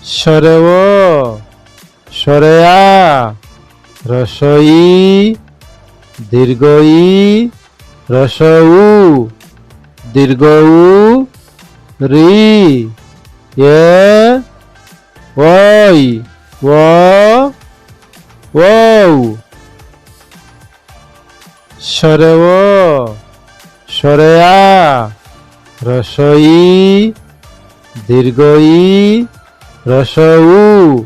স্বরে ও, স্বরে আ, রস্ব ই, দীর্ঘ ই, রস্ব উ, দীর্ঘ উ, রি, এ, ওই, ও, ও। স্বরে ও, স্বরে আ, রস্ব ই, দীর্ঘ ই, রস্ব উ,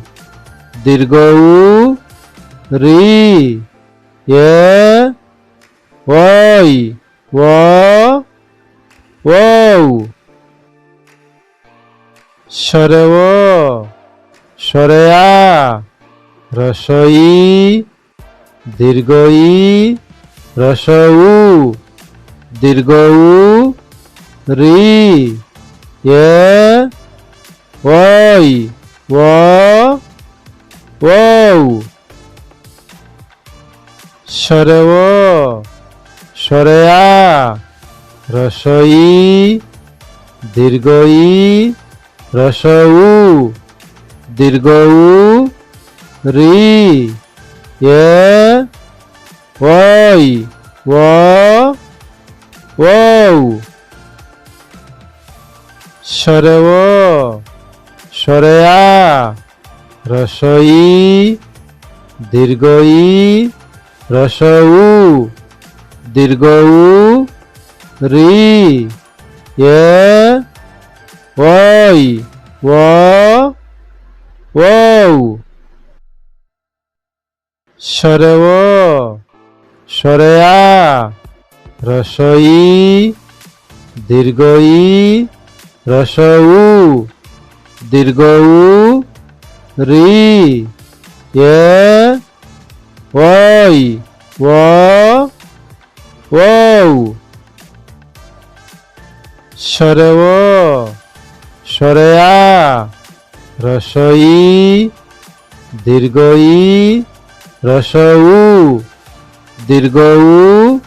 দীর্ঘ উ, রি, এ, ওই, ও, ও। স্বরে ও, স্বরে আ, রস্ব ই, দীর্ঘ ই, রস্ব উ, দীর্ঘ উ, রি, এ, ওই, ও, ও। স্বরে ও, স্বরে আ, রস্ব ই, দীর্ঘ ই, রস্ব উ, দীর্ঘ উ, রি, এ, ওই, ও, ও। স্বরে ও, স্বরে আ, রস্ব ই, দীর্ঘ ই, রস্ব উ, দীর্ঘ উ, রি, এ, ওই, ও, ও। স্বরে ও, স্বরে আ, রস্ব ই, দীর্ঘ ই, রস্ব উ, দীর্ঘ উ, রি, এ, ওই, ও, ও। স্বরে ও, স্বরে আ, রস্ব ই, দীর্ঘ ই, রস্ব উ, দীর্ঘ উ,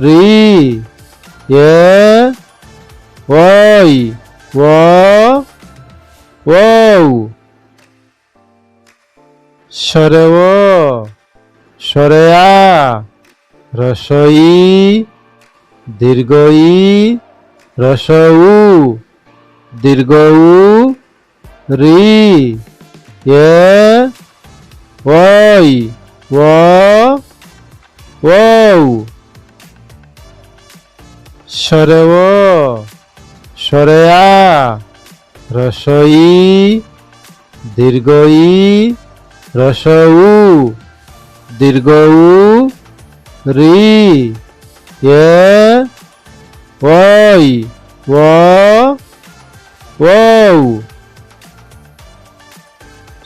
রি, এ, ওই, ও, ও। স্বরে ও, স্বরে আ, রস্ব ই, দীর্ঘ ই, রস্ব উ, দীর্ঘ উ, রি, এ, ওই, ও, ও। স্বরে ও, স্বরে আ, রস্ব ই, দীর্ঘ ই, রস্ব উ, দীর্ঘ উ, রি, এ, ওই, ও, ও।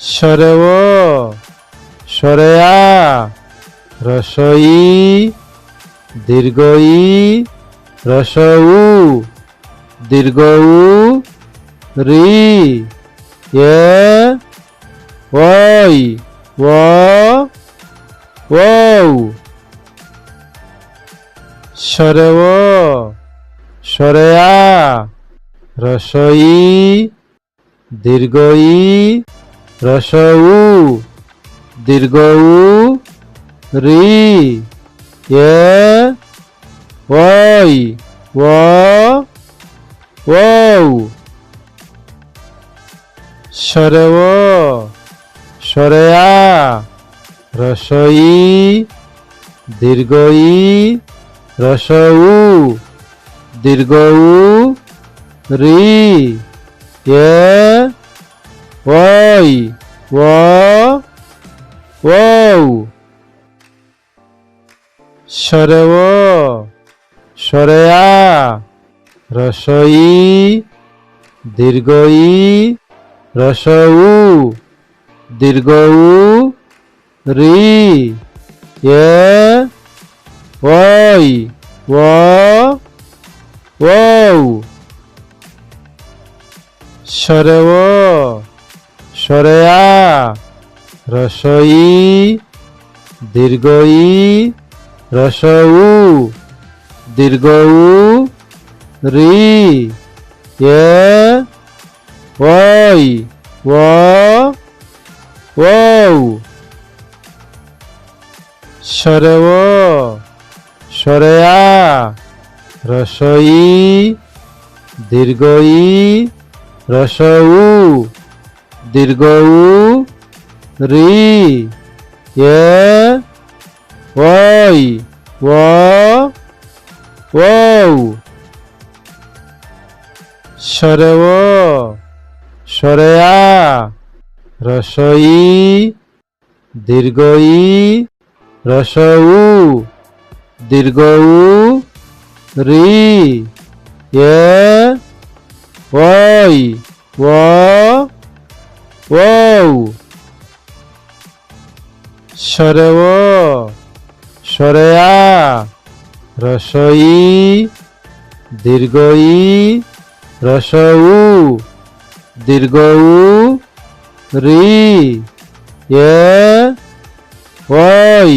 স্বরে ও, স্বরে আ, রস্ব ই, দীর্ঘ ই, রস্ব উ, দীর্ঘ উ, রি, এ, ওই, ও, ও। স্বরে ও, স্বরে আ, রস্ব ই, দীর্ঘ ই, রস্ব উ, দীর্ঘ উ, রি, এ, ওই, ও, ও। স্বরে ও, স্বরে আ, রস্ব ই, দীর্ঘ ই, রস্ব উ, দীর্ঘ উ, রি, এ, ওই, ও, ও। স্বরে ও, স্বরে আ, রস্ব ই, দীর্ঘ ই, রস্ব উ, দীর্ঘ উ, রি, এ, ওই, ও, ও। স্বরে ও, স্বরে আ, রস্ব ই, দীর্ঘ ই, রস্ব উ, দীর্ঘ উ, রি, এ, ওই, ওয়াও স্বরে ও স্বরে আ রসই দীর্ঘই রসউ দীর্ঘউ রি এ ওই ওয়াও স্বরে ও স্বরে আ রসই দীর্ঘই রসউ দীর্ঘউ রি এ ওই ওয়াও স্বরে ও স্বরে আ রসই দীর্ঘই রসউ দীর্ঘউ রি এ ওই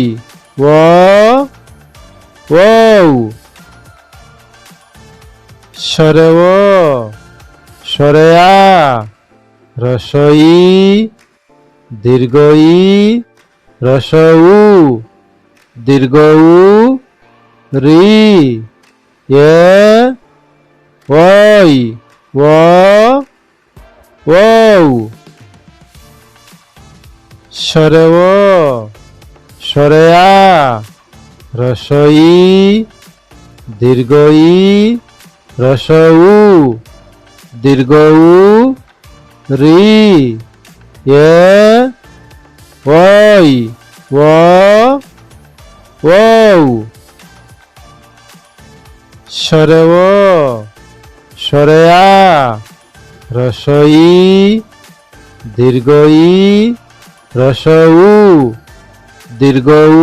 ওয়াও স্বরে ও স্বরে আ রসই দীর্ঘই রসউ দীর্ঘউ রি এ ওই ওয়াও স্বরে ও স্বরে আ রসই দীর্ঘই রসউ দীর্ঘউ রি এ ওই ওয়াও স্বরে ও স্বরে আ রসই দীর্ঘই রসউ দীর্ঘউ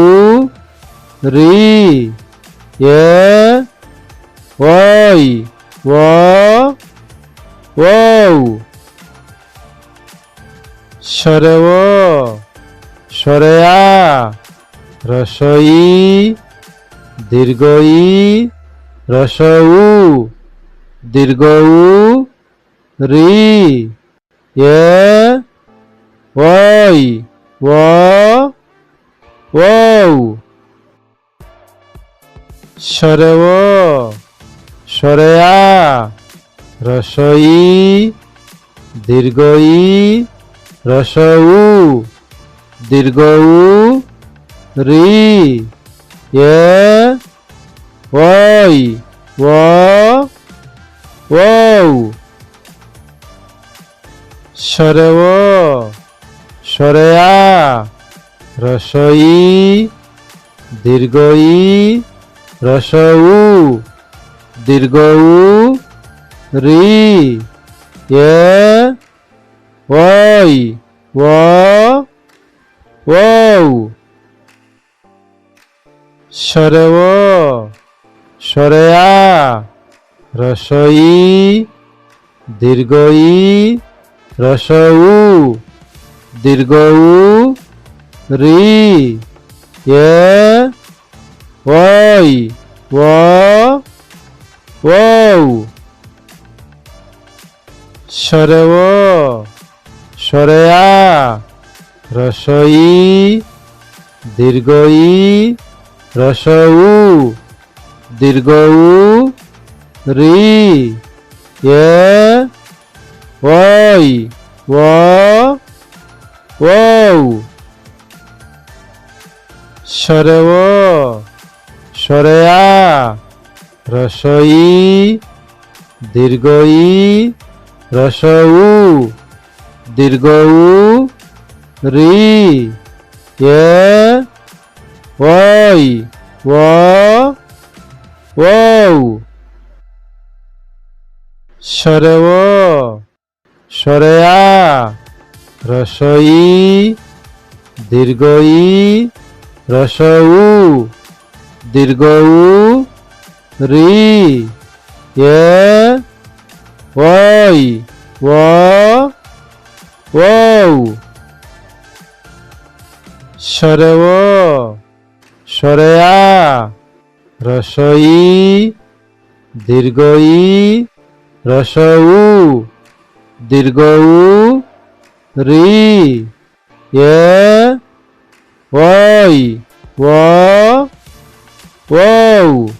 রি এ ওই ওয়াও স্বরে ও স্বরে আ রসই দীর্ঘই রসউ দীর্ঘউ রি এ ওই ওয়াও স্বরে ও স্বরে আ রসই দীর্ঘই রসউ দীর্ঘউ রি এ ওই ওয়াও স্বরে ও স্বরে আ রসই দীর্ঘই রসউ দীর্ঘউ রি এ ওই ওয়াও স্বরে ও স্বরে আ রসই দীর্ঘই রসউ দীর্ঘউ রি এ ওই ওয়াও স্বরে ও স্বরে আ রসই দীর্ঘই রসউ দীর্ঘউ রি এ ওই ওয়াও স্বরে ও স্বরে আ রসই দীর্ঘই রসউ দীর্ঘউ রি এ ওই ওয়াও স্বরে ও স্বরে আ রসই দীর্ঘই রসউ দীর্ঘউ রি এ ওই ওয়াও স্বরে ও স্বরে আ রসই দীর্ঘই রসউ দীর্ঘউ রি এ ওই ও ও